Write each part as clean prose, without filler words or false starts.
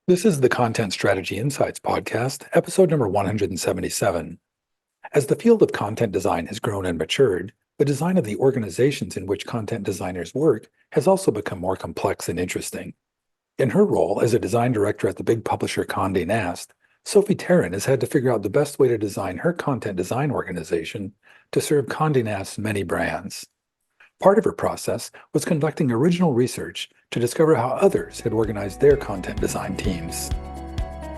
This is the Content Strategy Insights podcast, episode number 177. As the field of content design has grown and matured, the design of the organizations in which content designers work has also become more complex and interesting. In her role as a design director at the big publisher Condé Nast, Sophie Tahran has had to figure out the best way to design her content design organization to serve Condé Nast's many brands. Part of her process was conducting original research to discover how others had organized their content design teams.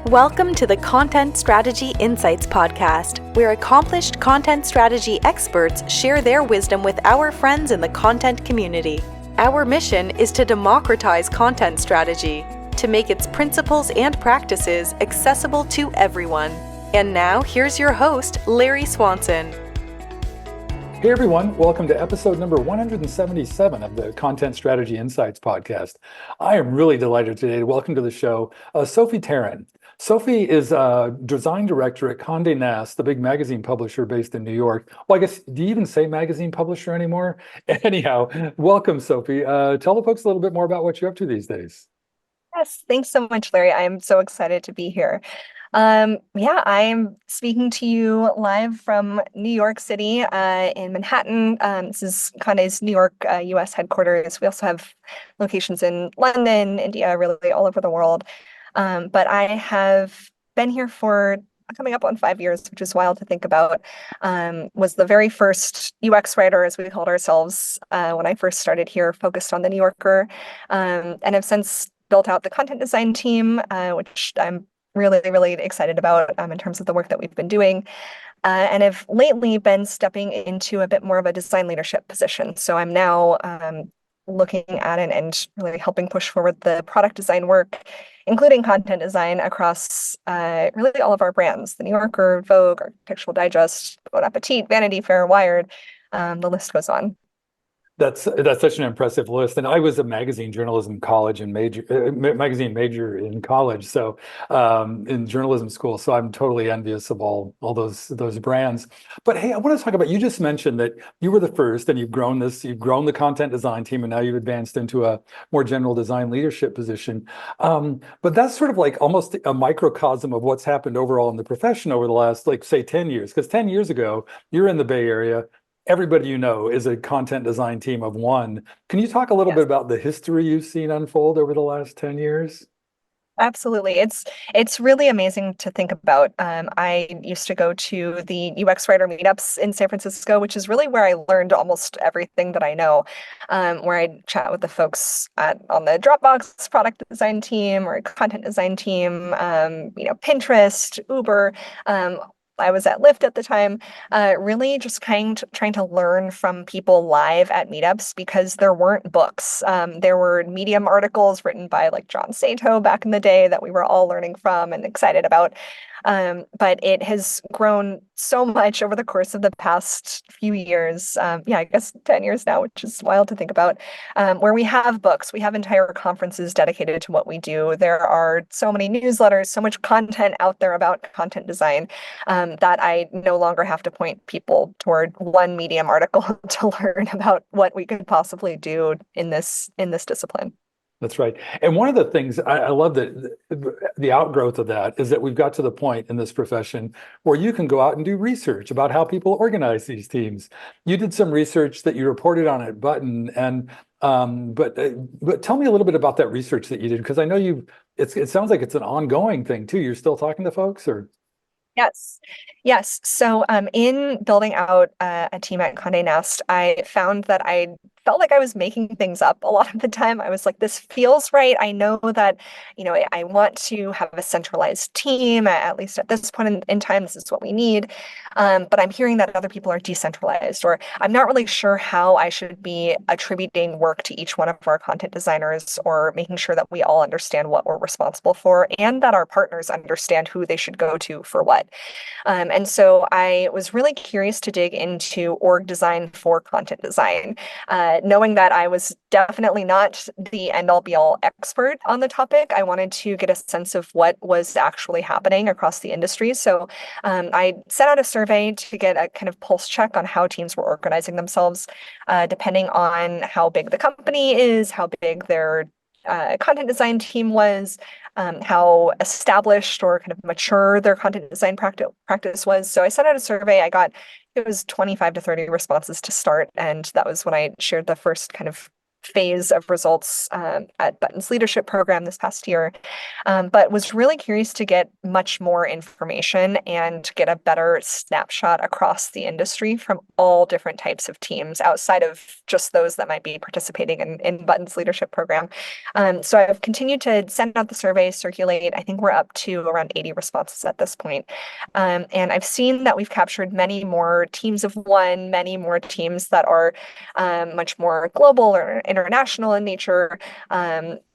Welcome to the Content Strategy Insights podcast, where accomplished content strategy experts share their wisdom with our friends in the content community. Our mission is to democratize content strategy, to make its principles and practices accessible to everyone. And now, here's your host, Larry Swanson. Hey everyone, welcome to episode number 177 of the Content Strategy Insights podcast. I am really delighted today to welcome to the show Sophie Tahran. Sophie is a design director at Condé Nast, the big magazine publisher based in New York. Well, I guess, do you even say magazine publisher anymore? Anyhow, welcome, Sophie. Tell the folks a little bit more about what you're up to these days. Yes, thanks so much, Larry. I am so excited to be here. I'm speaking to you live from New York City, in Manhattan. This is Condé's New York, US headquarters. We also have locations in London, India, really all over the world. But I have been here for coming up on 5 years, which is wild to think about. Was the very first UX writer, as we called ourselves, when I first started here, focused on the New Yorker, and have since built out the content design team, which I'm really excited about in terms of the work that we've been doing, and have lately been stepping into a bit more of a design leadership position. So I'm now looking at and really helping push forward the product design work, including content design across really all of our brands: the New Yorker, Vogue, Architectural Digest, Bon Appetit, Vanity Fair, Wired. The list goes on. That's such an impressive list. And I was a magazine journalism college and magazine major in college, so in journalism school. So I'm totally envious of all those brands. But hey, I want to talk about, you just mentioned that you were the first and you've grown the content design team, and now you've advanced into a more general design leadership position. But that's sort of like almost a microcosm of what's happened overall in the profession over the last, like, say, 10 years. Because 10 years ago, you're in the Bay Area. Everybody you know is a content design team of one. Can you talk a little bit about the history you've seen unfold over the last 10 years? Absolutely. It's really amazing to think about. I used to go to the UX writer meetups in San Francisco, which is really where I learned almost everything that I know, where I chat with the folks on the Dropbox product design team or content design team, Pinterest, Uber. I was at Lyft at the time, really just trying to learn from people live at meetups, because there weren't books. There were Medium articles written by like John Sato back in the day that we were all learning from and excited about. But it has grown so much over the course of the past few years. I guess 10 years now, which is wild to think about, where we have books, we have entire conferences dedicated to what we do. There are so many newsletters, so much content out there about content design, that I no longer have to point people toward one Medium article to learn about what we could possibly do in this discipline. That's right. And one of the things I love, that the outgrowth of that is that we've got to the point in this profession where you can go out and do research about how people organize these teams. You did some research that you reported on at Button, and but tell me a little bit about that research that you did, because I know it sounds like it's an ongoing thing too. You're still talking to folks, or? Yes. So in building out a team at Condé Nast, I found that I felt like I was making things up a lot of the time. I was like, this feels right. I know that, I want to have a centralized team, at least at this point in time, this is what we need. But I'm hearing that other people are decentralized, or I'm not really sure how I should be attributing work to each one of our content designers, or making sure that we all understand what we're responsible for, and that our partners understand who they should go to for what. And so I was really curious to dig into org design for content design, knowing that I was definitely not the end-all be-all expert on the topic. I wanted to get a sense of what was actually happening across the industry. So I sent out a survey to get a kind of pulse check on how teams were organizing themselves, depending on how big the company is, how big their content design team was, how established or kind of mature their content design practice was. So I sent out a survey. It was 25 to 30 responses to start, and that was when I shared the first kind of phase of results at Button's leadership program this past year, but was really curious to get much more information and get a better snapshot across the industry from all different types of teams outside of just those that might be participating in Button's leadership program. So I've continued to send out the survey, circulate. I think we're up to around 80 responses at this point. And I've seen that we've captured many more teams of one, many more teams that are much more global or international in nature,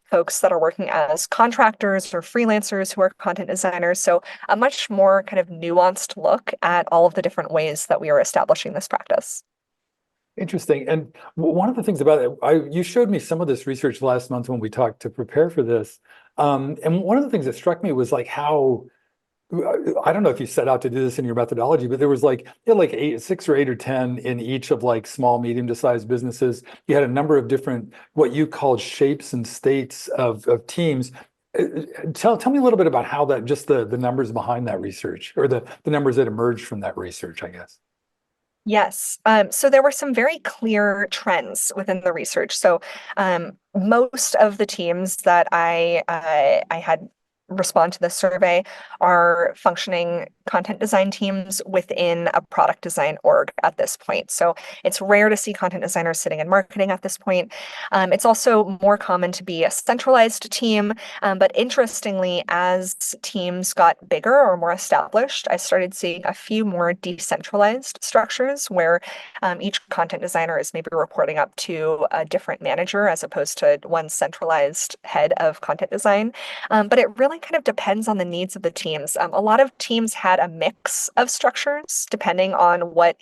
folks that are working as contractors or freelancers who are content designers. So a much more kind of nuanced look at all of the different ways that we are establishing this practice. Interesting. And one of the things about it, you showed me some of this research last month when we talked to prepare for this. And one of the things that struck me was like how, I don't know if you set out to do this in your methodology, but there was like, six or eight or 10 in each of like small, medium to sized businesses. You had a number of different, what you called shapes and states of teams. Tell me a little bit about how that, just the numbers behind that research, or the numbers that emerged from that research, I guess. Yes. So there were some very clear trends within the research. So most of the teams that I had respond to the survey are functioning content design teams within a product design org at this point. So it's rare to see content designers sitting in marketing at this point. It's also more common to be a centralized team. But interestingly, as teams got bigger or more established, I started seeing a few more decentralized structures where each content designer is maybe reporting up to a different manager as opposed to one centralized head of content design. But it really kind of depends on the needs of the teams. A lot of teams had a mix of structures depending on what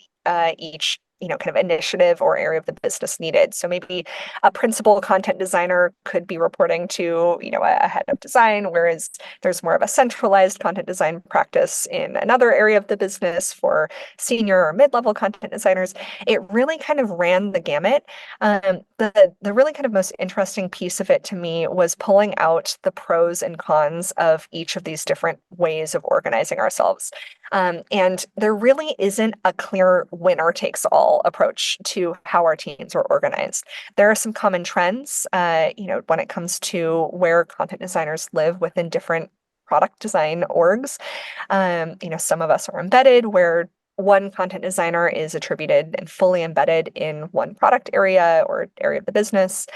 each kind of initiative or area of the business needed. So maybe a principal content designer could be reporting to, a head of design, whereas there's more of a centralized content design practice in another area of the business for senior or mid-level content designers. It really kind of ran the gamut. The really kind of most interesting piece of it to me was pulling out the pros and cons of each of these different ways of organizing ourselves. And there really isn't a clear winner takes all approach to how our teams are organized. There are some common trends, when it comes to where content designers live within different product design orgs. Some of us are embedded where one content designer is attributed and fully embedded in one product area or area of the business.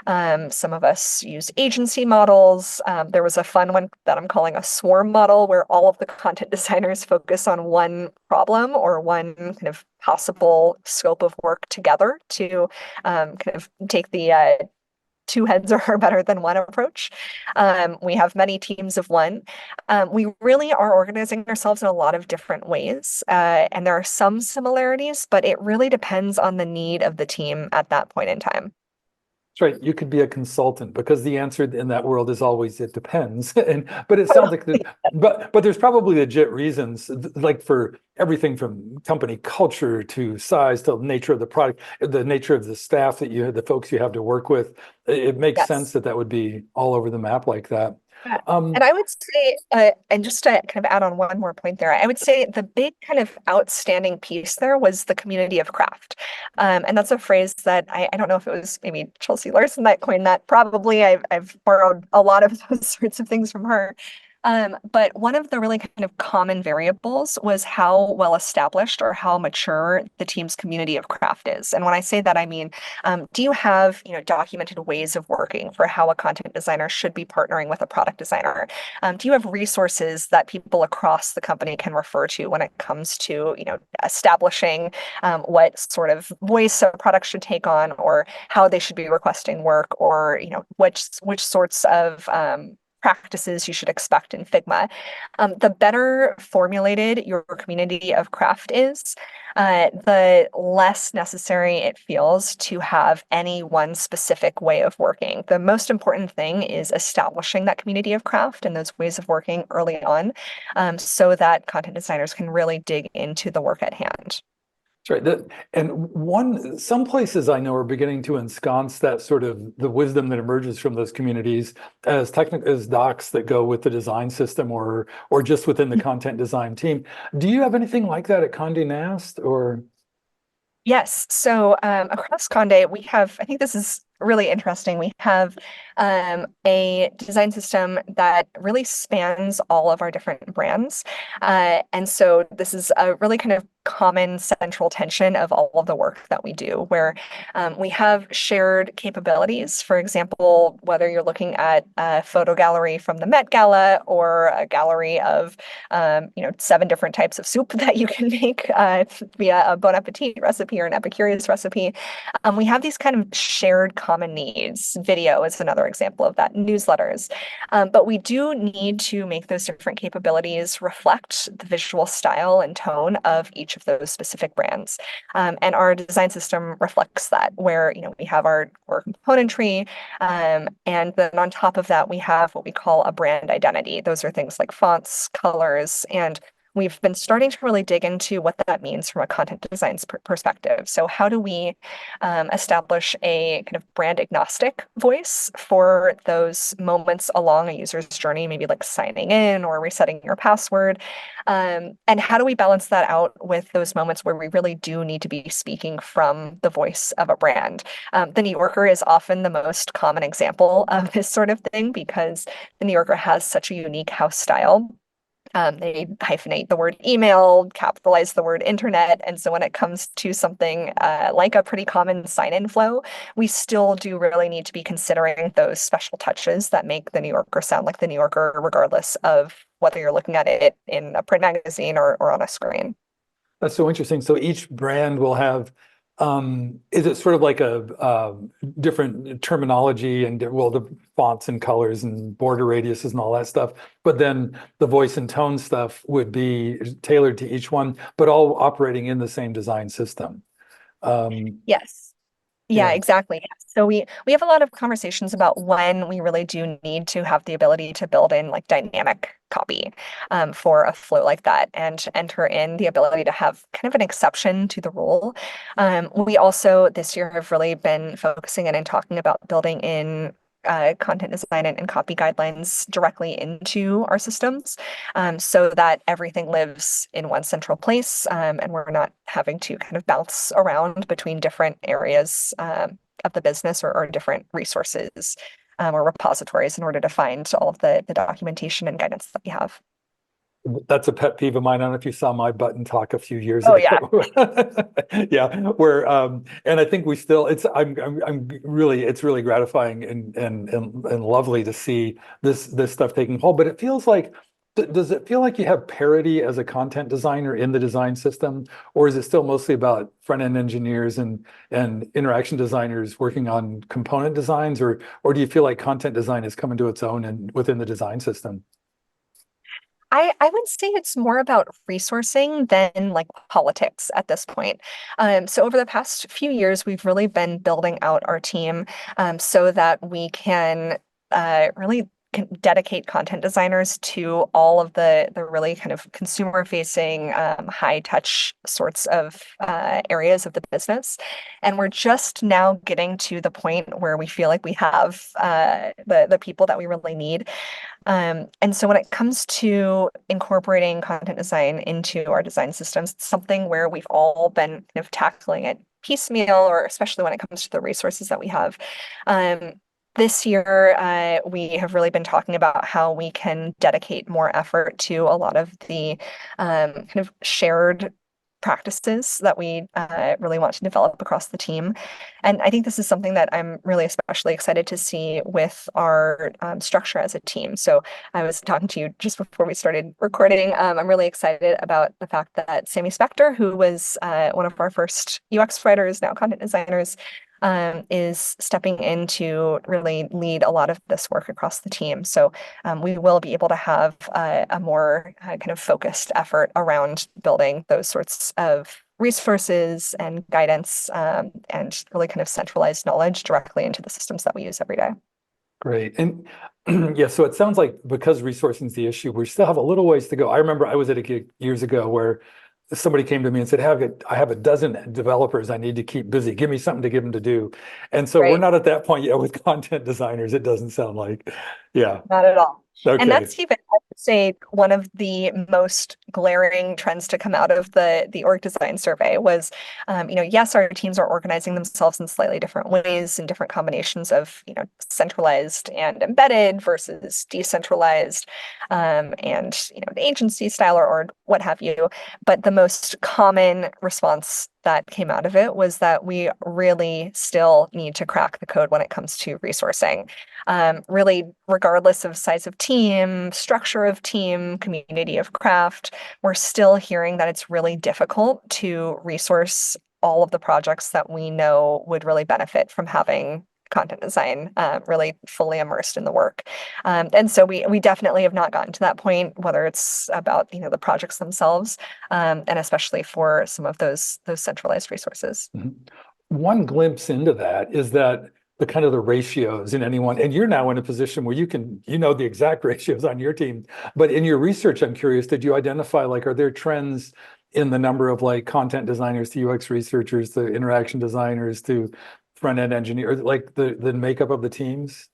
Some of us use agency models. There was a fun one that I'm calling a swarm model, where all of the content designers focus on one problem or one kind of possible scope of work together to kind of take the two heads are better than one approach. We have many teams of one. We really are organizing ourselves in a lot of different ways. And there are some similarities, but it really depends on the need of the team at that point in time. That's right. You could be a consultant, because the answer in that world is always it depends. But it sounds like but there's probably legit reasons, like for everything from company culture to size to nature of the product, the nature of the staff the folks you have to work with. It makes sense that would be all over the map like that. And I would say, and just to kind of add on one more point there, I would say the big kind of outstanding piece there was the community of craft. And that's a phrase that I don't know if it was maybe Chelsea Larson that coined that. Probably I've borrowed a lot of those sorts of things from her. But one of the really kind of common variables was how well established or how mature the team's community of craft is. And when I say that, I mean, do you have, documented ways of working for how a content designer should be partnering with a product designer? Do you have resources that people across the company can refer to when it comes to, establishing what sort of voice a product should take on, or how they should be requesting work, or, which sorts of practices you should expect in Figma. The better formulated your community of craft is, the less necessary it feels to have any one specific way of working. The most important thing is establishing that community of craft and those ways of working early on, so that content designers can really dig into the work at hand. That's right. Some places I know are beginning to ensconce that sort of the wisdom that emerges from those communities as docs that go with the design system or just within the content design team. Do you have anything like that at Condé Nast or? Yes. So across Conde, we have, I think this is really interesting. We have a design system that really spans all of our different brands. And so this is a really kind of common central tension of all of the work that we do, where we have shared capabilities. For example, whether you're looking at a photo gallery from the Met Gala or a gallery of 7 different types of soup that you can make via a Bon Appetit recipe or an Epicurious recipe. We have these kind of shared common needs. Video is another example of that, newsletters. But we do need to make those different capabilities reflect the visual style and tone of each of those specific brands. And our design system reflects that, where we have our core componentry, and then on top of that, we have what we call a brand identity. Those are things like fonts, colors, and we've been starting to really dig into what that means from a content design perspective. So how do we establish a kind of brand agnostic voice for those moments along a user's journey, maybe like signing in or resetting your password? And how do we balance that out with those moments where we really do need to be speaking from the voice of a brand? The New Yorker is often the most common example of this sort of thing because the New Yorker has such a unique house style. They hyphenate the word email, capitalize the word internet. And so when it comes to something like a pretty common sign-in flow, we still do really need to be considering those special touches that make the New Yorker sound like the New Yorker, regardless of whether you're looking at it in a print magazine or on a screen. That's so interesting. So each brand will have, is it sort of like a different terminology and the fonts and colors and border radiuses and all that stuff, but then the voice and tone stuff would be tailored to each one, but all operating in the same design system. Yes. Yeah, Yeah. exactly. So we have a lot of conversations about when we really do need to have the ability to build in like dynamic copy for a flow like that and enter in the ability to have kind of an exception to the rule. We also this year have really been focusing in and talking about building in content design and copy guidelines directly into our systems so that everything lives in one central place and we're not having to kind of bounce around between different areas of the business or different resources or repositories in order to find all of the documentation and guidance that we have. That's a pet peeve of mine. I don't know if you saw my button talk a few years Oh, ago. Yeah, where and I think we still I'm really it's really gratifying and lovely to see this stuff taking hold. But it feels like does it feel like you have parity as a content designer in the design system, or is it still mostly about front-end engineers and interaction designers working on component designs, or do you feel like content design is coming to its own and within the design system? I would say it's more about resourcing than like politics at this point. So over the past few years, we've really been building out our team so that we can really dedicate content designers to all of the really kind of consumer facing high touch sorts of areas of the business, and we're just now getting to the point where we feel like we have the people that we really need. And so when it comes to incorporating content design into our design systems, it's something where we've all been kind of tackling it piecemeal, or especially when it comes to the resources that we have. This year, we have really been talking about how we can dedicate more effort to a lot of the kind of shared practices that we really want to develop across the team. And I think this is something that I'm really especially excited to see with our structure as a team. So I was talking to you just before we started recording. I'm really excited about the fact that Sammy Spector, who was one of our first UX writers, now content designers, is stepping in to really lead a lot of this work across the team. So we will be able to have a more kind of focused effort around building those sorts of resources and guidance and really kind of centralized knowledge directly into the systems that we use every day. Great. And yeah, so it sounds like because resourcing is the issue, we still have a little ways to go. I remember I was at a gig years ago where somebody came to me and said, I have a dozen developers I need to keep busy. Give me something to give them to do. And so we're Right. not at that point yet with content designers, it doesn't sound like. Yeah. Not at all. And Okay. that's even, I would say, one of the most glaring trends to come out of the org design survey was, yes, our teams are organizing themselves in slightly different ways, in different combinations of, centralized and embedded versus decentralized, and the agency style or what have you. But the most common response that came out of it was that we really still need to crack the code when it comes to resourcing. Really, regardless of size of team, structure of team, community of craft, we're still hearing that it's really difficult to resource all of the projects that we know would really benefit from having content design really fully immersed in the work. And so we definitely have not gotten to that point, whether it's about the projects themselves, and especially for some of those centralized resources. Mhm. One glimpse into that is that the kind of the ratios in anyone, and you're now in a position where you know the exact ratios on your team, but in your research, I'm curious, did you identify, like, are there trends in the number of like content designers to UX researchers to interaction designers to front-end engineers, like the makeup of the teams?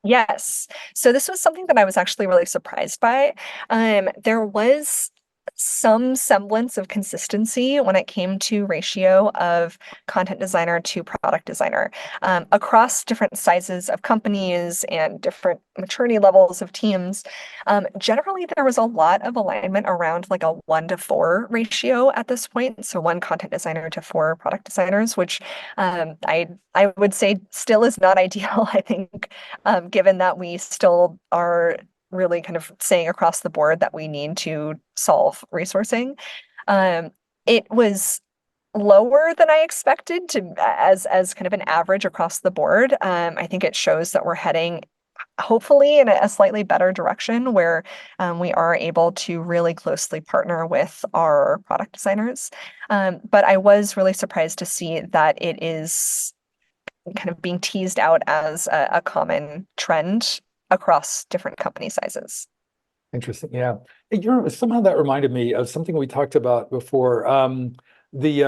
Yes. So this was something that I was actually really surprised by. There was some semblance of consistency when it came to ratio of content designer to product designer across different sizes of companies and different maturity levels of teams. Generally, there was a lot of alignment around like a 1-to-4 ratio at this point. So one content designer to 4 product designers, which I would say still is not ideal. I think given that we still are really kind of saying across the board that we need to solve resourcing. It was lower than I expected to as kind of an average across the board. I think it shows that we're heading hopefully in a slightly better direction where we are able to really closely partner with our product designers. But I was really surprised to see that it is kind of being teased out as a common trend across different company sizes. Interesting. Yeah. Hey, somehow that reminded me of something we talked about before. The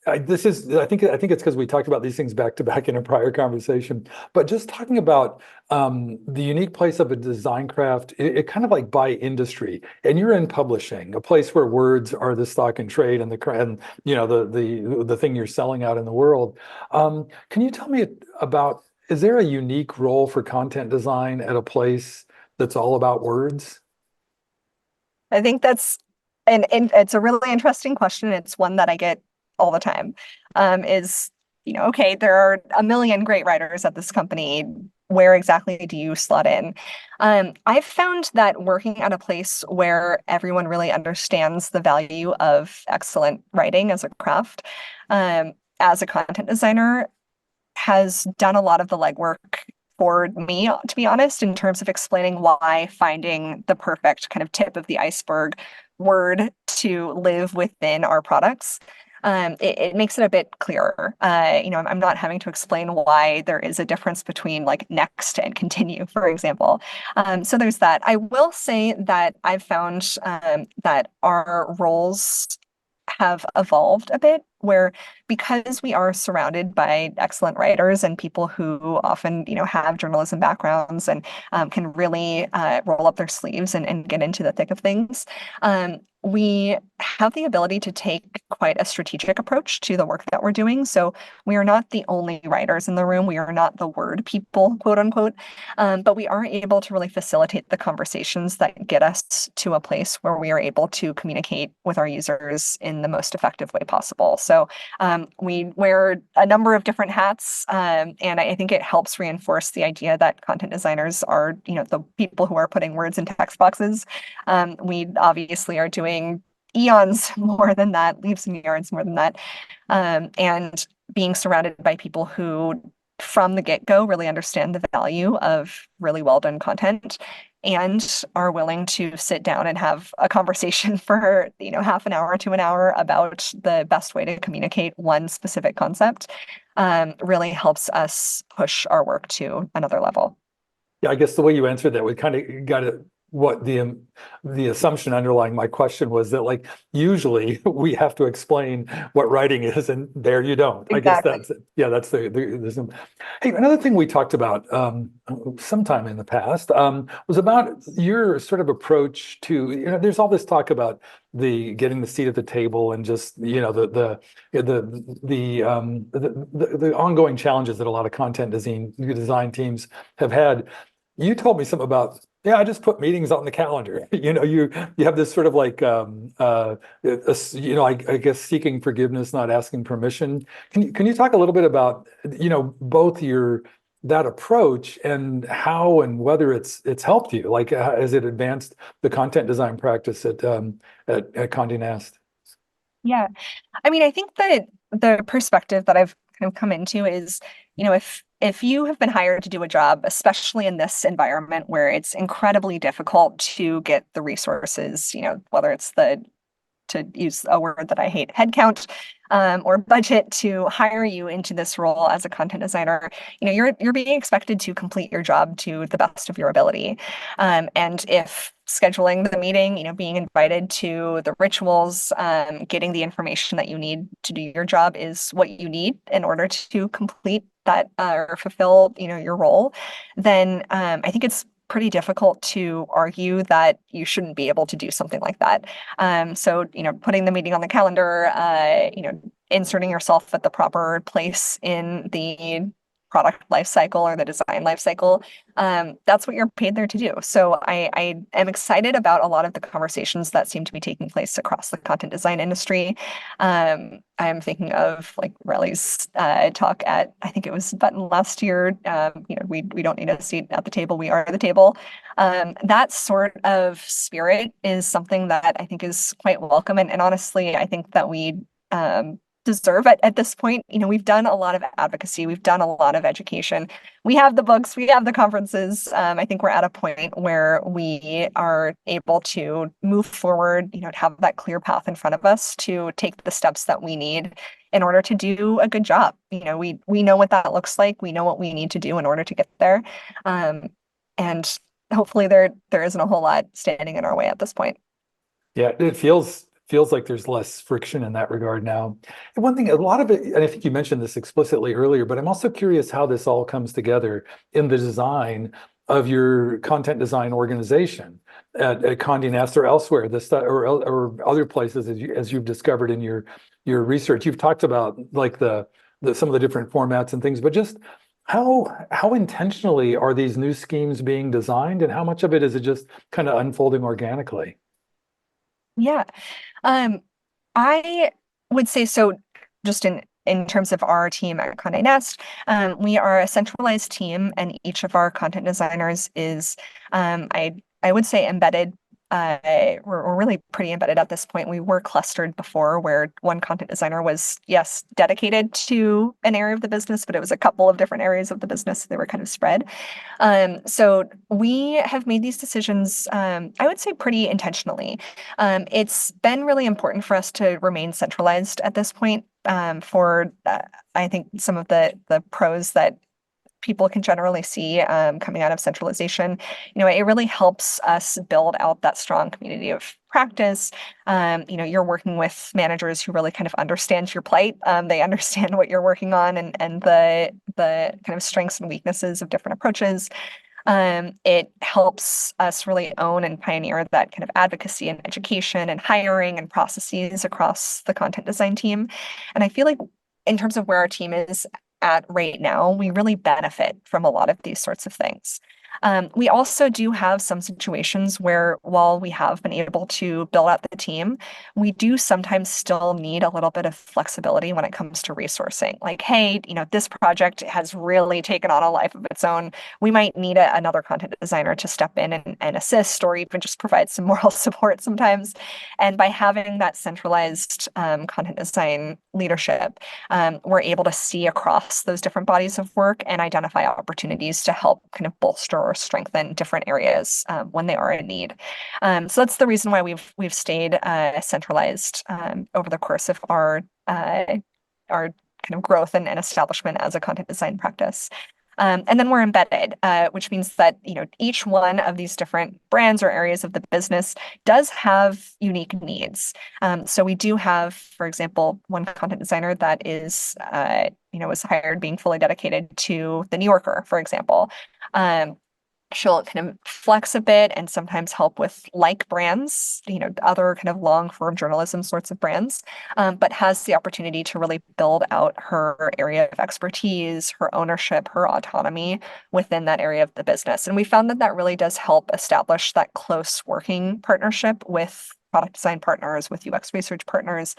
I think it's because we talked about these things back to back in a prior conversation, but just talking about the unique place of a design craft, it kind of like by industry, and you're in publishing, a place where words are the stock and trade and the thing you're selling out in the world. Can you tell me about, is there a unique role for content design at a place that's all about words? I think that's and it's a really interesting question. It's one that I get all the time. Is okay, there are a million great writers at this company. Where exactly do you slot in? I've found that working at a place where everyone really understands the value of excellent writing as a craft, as a content designer, has done a lot of the legwork for me, to be honest, in terms of explaining why finding the perfect kind of tip of the iceberg word to live within our products. It makes it a bit clearer. I'm not having to explain why there is a difference between like next and continue, for example. So there's that. I will say that I've found that our roles have evolved a bit where because we are surrounded by excellent writers and people who often have journalism backgrounds and can really roll up their sleeves and get into the thick of things, we have the ability to take quite a strategic approach to the work that we're doing. So we are not the only writers in the room. We are not the word people, quote unquote, but we are able to really facilitate the conversations that get us to a place where we are able to communicate with our users in the most effective way possible. So we wear a number of different hats, and I think it helps reinforce the idea that content designers are, the people who are putting words in text boxes. We obviously are doing eons more than that, leaves and yards more than that, and being surrounded by people who from the get-go really understand the value of really well done content and are willing to sit down and have a conversation for half an hour to an hour about the best way to communicate one specific concept, really helps us push our work to another level. Yeah, I guess the way you answered that, we kind of got it. what the assumption underlying my question was that like usually we have to explain what writing is, and there you don't. I guess Exactly. that's it. Yeah, that's hey, another thing we talked about sometime in the past was about your sort of approach to, there's all this talk about the getting the seat at the table and just, the ongoing challenges that a lot of content design teams have had. You told me something about, yeah, I just put meetings on the calendar. You have this sort of like, I guess seeking forgiveness, not asking permission. Can you talk a little bit about, both that approach and how and whether it's helped you, like has it advanced the content design practice at Condé Nast? Yeah. I mean, I think that the perspective that I've kind of come into is, if you have been hired to do a job, especially in this environment where it's incredibly difficult to get the resources, whether it's to use a word that I hate, headcount, or budget to hire you into this role as a content designer, you're being expected to complete your job to the best of your ability. And if scheduling the meeting, being invited to the rituals, getting the information that you need to do your job is what you need in order to complete that or fulfill, your role, then I think it's pretty difficult to argue that you shouldn't be able to do something like that. So, putting the meeting on the calendar, inserting yourself at the proper place in the product life cycle or the design life cycle, that's what you're paid there to do. So I am excited about a lot of the conversations that seem to be taking place across the content design industry. I'm thinking of like Riley's talk at, I think it was Button last year. We don't need a seat at the table, we are the table. That sort of spirit is something that I think is quite welcome. And honestly, I think that we deserve at this point. We've done a lot of advocacy, we've done a lot of education, we have the books, we have the conferences. I think we're at a point where we are able to move forward, to have that clear path in front of us to take the steps that we need in order to do a good job. We know what that looks like, we know what we need to do in order to get there. And hopefully there isn't a whole lot standing in our way at this point. Yeah, it feels like there's less friction in that regard now. And one thing, a lot of it, and I think you mentioned this explicitly earlier, but I'm also curious how this all comes together in the design of your content design organization at Condé Nast or elsewhere, or other places as you've discovered in your research. You've talked about like the some of the different formats and things, but just how intentionally are these new schemes being designed, and how much of it is it just kind of unfolding organically? Yeah. I would say so, just in terms of our team at Condé Nast, we are a centralized team, and each of our content designers is, I would say, embedded. We're really pretty embedded at this point. We were clustered before, where one content designer was, yes, dedicated to an area of the business, but it was a couple of different areas of the business. They were kind of spread. So we have made these decisions, I would say, pretty intentionally. It's been really important for us to remain centralized at this point, for I think some of the pros that people can generally see coming out of centralization. It really helps us build out that strong community of practice. You're working with managers who really kind of understand your plight. They understand what you're working on, and the kind of strengths and weaknesses of different approaches. It helps us really own and pioneer that kind of advocacy and education and hiring and processes across the content design team. And I feel like in terms of where our team is at right now, we really benefit from a lot of these sorts of things. We also do have some situations where, while we have been able to build out the team, we do sometimes still need a little bit of flexibility when it comes to resourcing. Like, hey, this project has really taken on a life of its own. We might need another content designer to step in and assist, or even just provide some moral support sometimes. And by having that centralized content design leadership, we're able to see across those different bodies of work and identify opportunities to help kind of bolster or strengthen different areas when they are in need. So that's the reason why we've stayed centralized over the course of our kind of growth and establishment as a content design practice. And then we're embedded, which means that, each one of these different brands or areas of the business does have unique needs. So we do have, for example, one content designer that is, was hired being fully dedicated to the New Yorker, for example. She'll kind of flex a bit and sometimes help with like brands, other kind of long form journalism sorts of brands, but has the opportunity to really build out her area of expertise, her ownership, her autonomy within that area of the business. And we found that that really does help establish that close working partnership with product design partners, with UX research partners,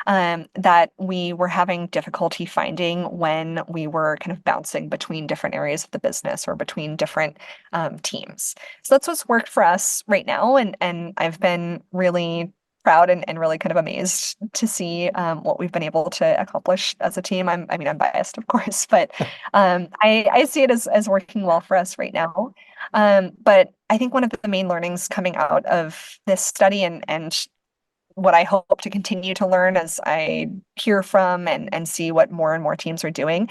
that we were having difficulty finding when we were kind of bouncing between different areas of the business or between different teams. So that's what's worked for us right now. And I've been really proud and really kind of amazed to see what we've been able to accomplish as a team. I'm biased, of course, but I see it as working well for us right now. But I think one of the main learnings coming out of this study and what I hope to continue to learn as I hear from and see what more and more teams are doing,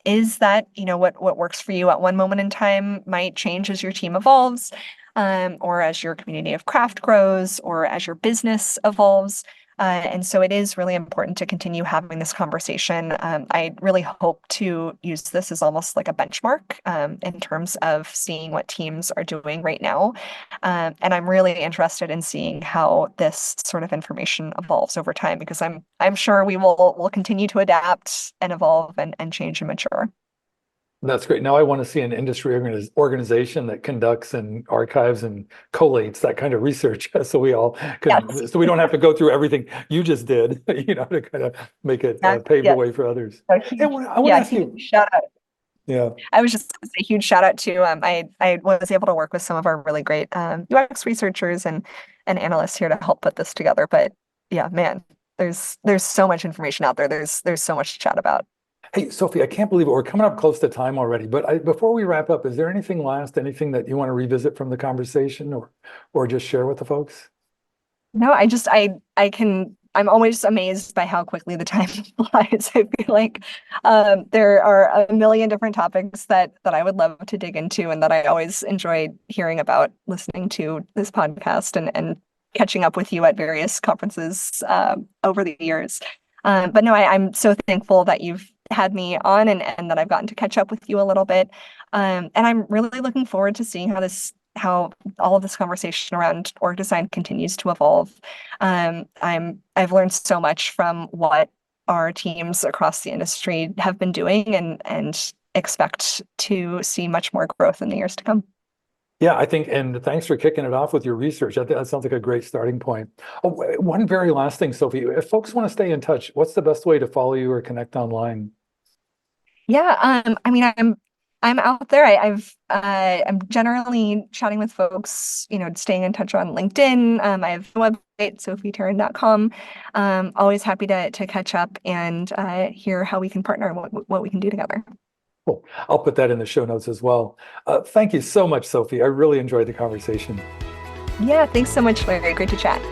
is that, what works for you at one moment in time might change as your team evolves, or as your community of craft grows, or as your business evolves. And so it is really important to continue having this conversation. I really hope to use this as almost like a benchmark in terms of seeing what teams are doing right now. And I'm really interested in seeing how this sort of information evolves over time, because I'm sure we'll continue to adapt and evolve and change and mature. That's great. Now I want to see an industry organization that conducts and archives and collates that kind of research, so we all can, Yes. so we don't have to go through everything you just did, to kind of make it pave the way for others. So I want to ask you. Shout out. Yeah. I was just going to say huge shout out to I was able to work with some of our really great UX researchers and analysts here to help put this together. But yeah, man, there's so much information out there. There's so much to chat about. Hey, Sophie, I can't believe it. We're coming up close to time already, but before we wrap up, is there anything anything that you want to revisit from the conversation or just share with the folks? No, I'm always amazed by how quickly the time flies. I feel like there are a million different topics that I would love to dig into and that I always enjoy hearing about, listening to this podcast and catching up with you at various conferences over the years. But no, I'm so thankful that you've had me on and that I've gotten to catch up with you a little bit. And I'm really looking forward to seeing how all of this conversation around org design continues to evolve. I've learned so much from what our teams across the industry have been doing and expect to see much more growth in the years to come. Yeah, I think, and thanks for kicking it off with your research. I think that sounds like a great starting point. Oh, one very last thing, Sophie, if folks want to stay in touch, what's the best way to follow you or connect online? Yeah, I'm out there. I'm generally chatting with folks, staying in touch on LinkedIn. I have a website, sophietahran.com. Always happy to catch up and hear how we can partner and what we can do together. Cool. I'll put that in the show notes as well. Thank you so much, Sophie. I really enjoyed the conversation. Yeah, thanks so much, Larry. Great to chat.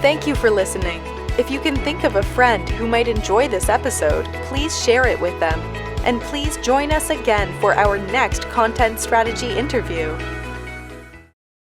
Thank you for listening. If you can think of a friend who might enjoy this episode, please share it with them. And please join us again for our next content strategy interview.